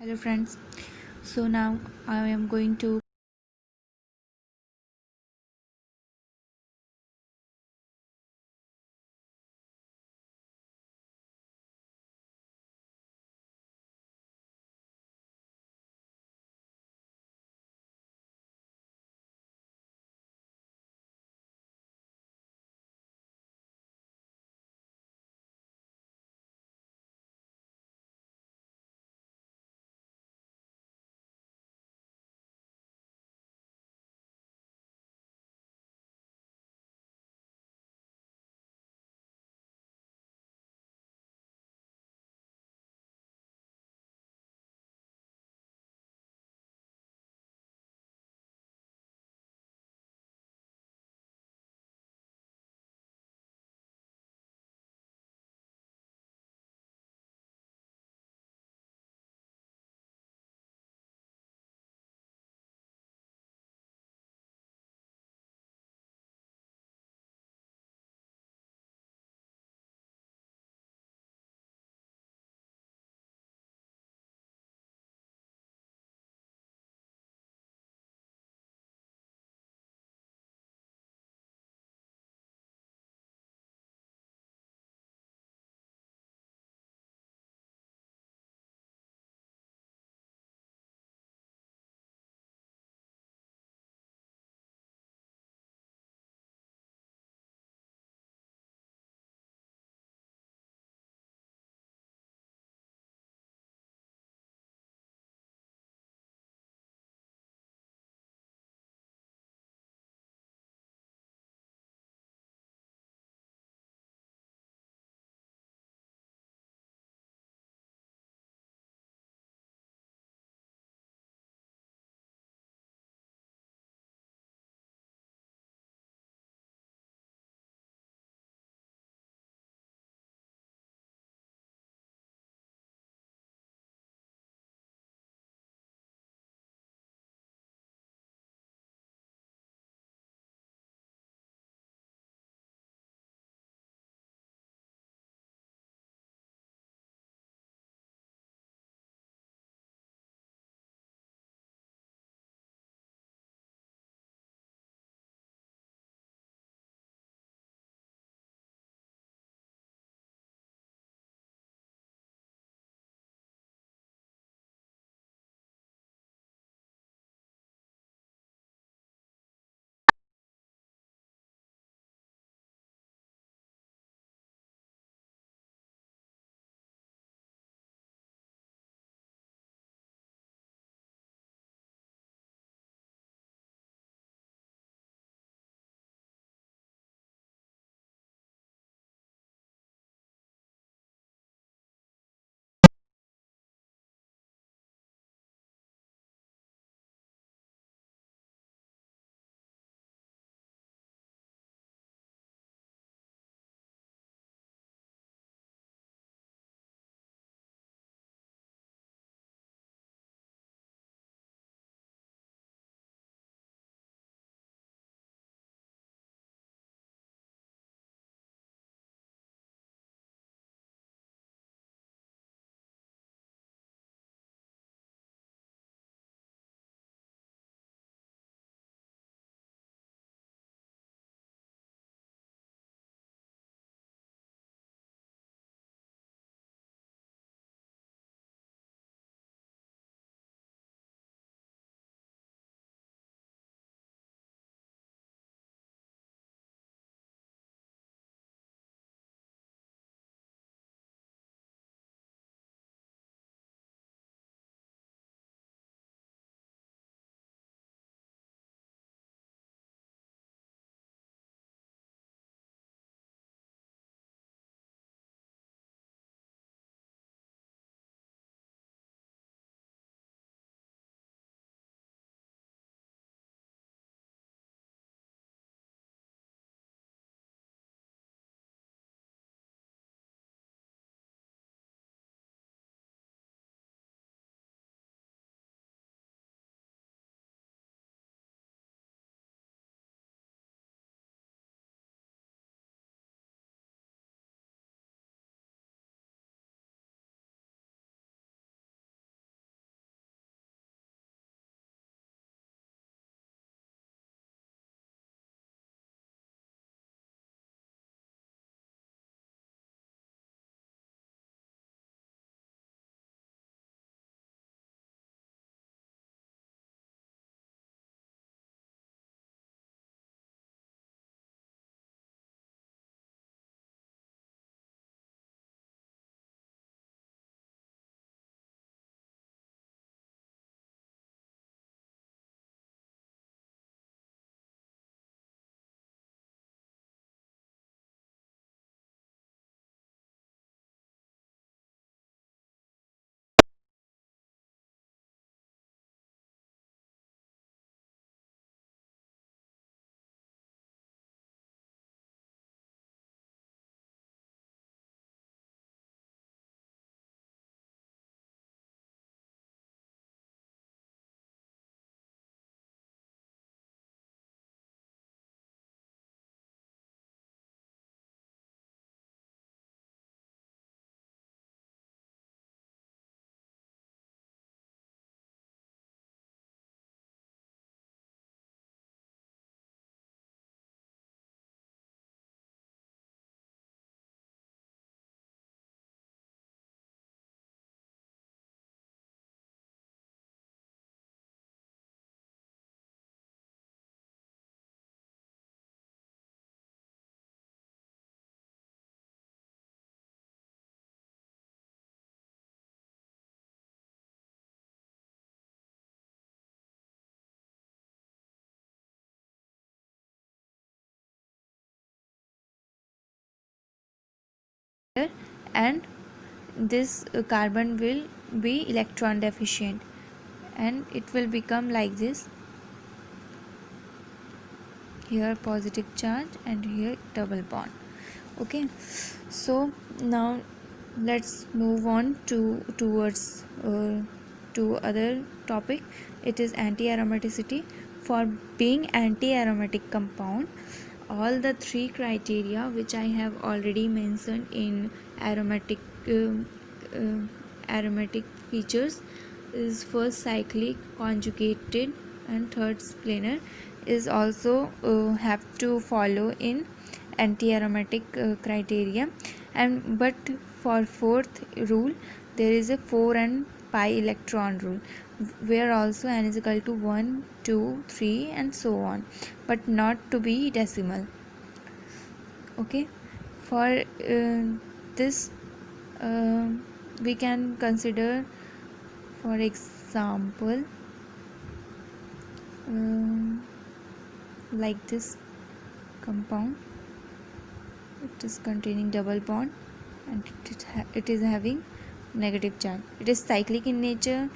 Hello friends. So now I am going to and this carbon will be electron deficient, and it will become like this. Here positive charge and here double bond. Okay, so now let's move on towards to other topic. It is anti-aromaticity. For being anti-aromatic compound, all the three criteria which I have already mentioned in aromatic uh, aromatic features is first cyclic, conjugated, and third planar is also have to follow in anti-aromatic criteria. And but for fourth rule there is a 4n pi electron rule, where also n is equal to 1, 2, 3 and so on, but not to be decimal. Okay, for this we can consider, for example, like this compound. It is containing double bond and it is having negative charge. It is cyclic in nature.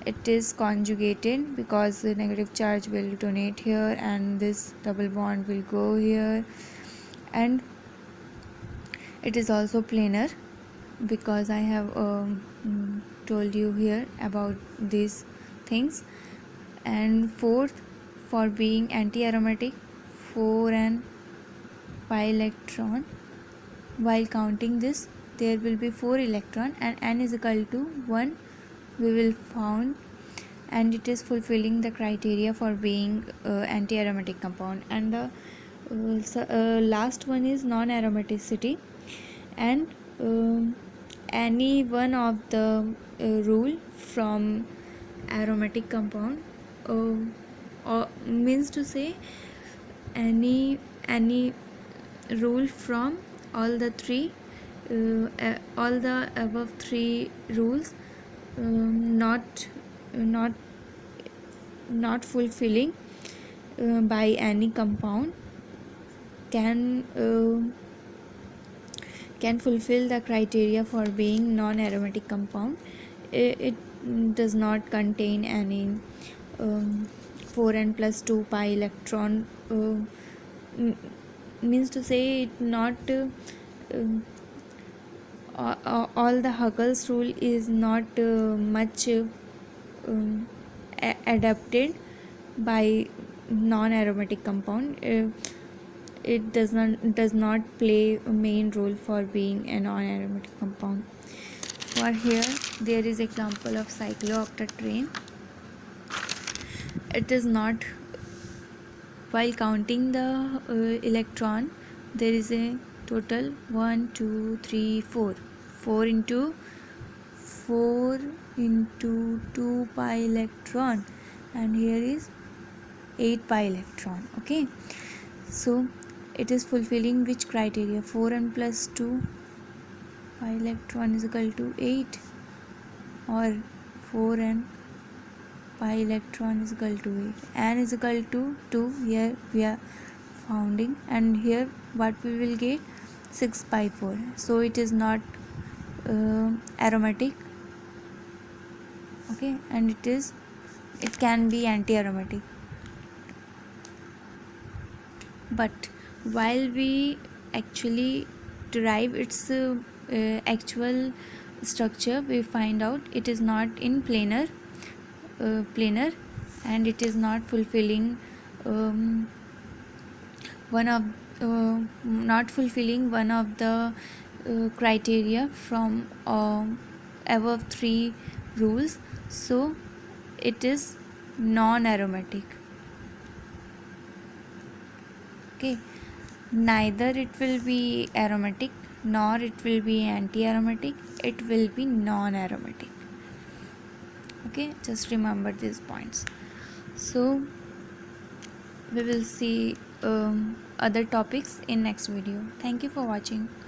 It is conjugated because the negative charge will donate here and this double bond will go here. And it is also planar because I have told you here about these things. And fourth, for being anti-aromatic, 4n pi electron. While counting this, there will be 4 electron and n is equal to 1 we will found, and it is fulfilling the criteria for being anti-aromatic compound. And the last one is non-aromaticity, and any one of the rule from aromatic compound, means to say any rule from all the three all the above three rules not fulfilling by any compound can fulfill the criteria for being non-aromatic compound. It does not contain any 4n plus 2 pi electron, means to say it not all the Huggles rule is not much adapted by non-aromatic compound. It does not play a main role for being a non-aromatic compound. For here there is example of cyclooctatetraene. It is not, while counting the electron, there is a total 1, 2, 3, 4. 4 into 2 pi electron, and here is 8 pi electron. Okay, so it is fulfilling which criteria? 4n plus 2 pi electron is equal to 8, or 4n pi electron is equal to 8. N is equal to 2, here we are founding, and here what we will get? 6 by 4. So it is not aromatic. Okay, and it can be anti-aromatic. But while we actually derive its actual structure, we find out it is not in planar, and it is not fulfilling not fulfilling one of the criteria from above three rules. So it is non-aromatic. Okay, neither it will be aromatic nor it will be anti-aromatic, it will be non-aromatic. Okay, just remember these points. So we will see other topics in next video. Thank you for watching.